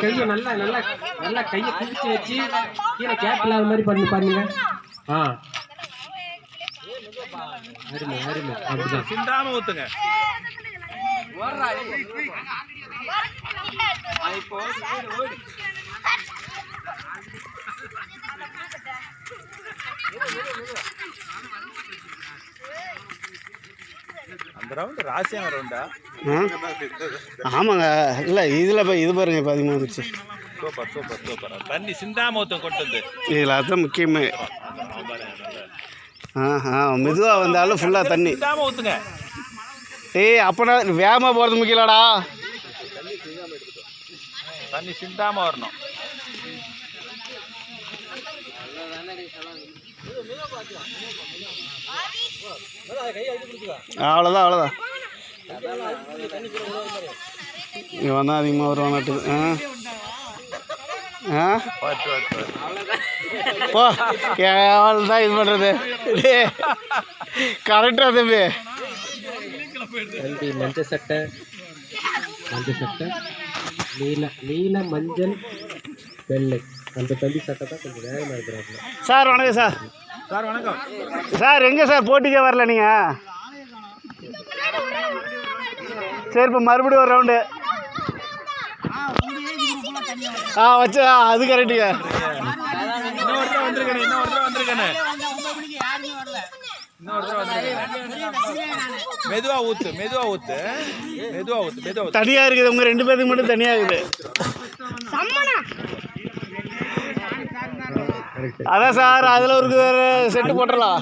கையை நல்லா நல்லா நல்லா கையை குதிச்சு வச்சு கீழே கேப் இல்லாத மாதிரி பண்ணி பாருங்க. அருமை அருமை. அப்படிதான் சிந்தாம ஊத்துங்க. அந்த ரவுண்ட் ராசியான ரவுண்டா? ஆமாங்க. இல்லை இதில் போய் இது பாருங்க இப்போ அதிகமாக வந்துச்சு. Super super super. தண்ணி சிந்தாம ஊற்ற கொண்டு வந்து இதில் அதுதான் முக்கியமே. மெதுவாக வந்தாலும் ஃபுல்லாக தண்ணி சிந்தாம ஊற்றுங்க. ஏய் அப்போனா வேகமாக போகிறது முக்கியலடா. தண்ணி சிந்தாம வரணும். அவ்வளோதான் அவ்வளோதான். இவன் தான் அதிகமாக வருவான் நாட்டுக்கு. போ எவ்வளோ தான் இது பண்ணுறது கரெக்டாக தம்பி. தம்பி மஞ்சள் சட்டை நீல நீல மஞ்சள் வெள்ளை அந்த தம்பி சட்டை தான் கொஞ்சம் வேகமாக இருக்கிறாங்க. சார் வணக்கம் சார். சார் வணக்கம் சார். எங்கே சார் போட்டிக்கே வரல நீங்கள்? சரி இப்போ மறுபடியும் ஒரு ரவுண்டு வச்சு அது கரெக்டுங்க. இன்னொருத்தர் வந்திருக்கேன். மெதுவா ஊத்து. தனியாக இருக்குது. உங்கள் 2 பேருக்கு மட்டும் தனியாக இருக்குது. அதான் சார் அதில் ஒரு செட்டு போட்டுடலாம்.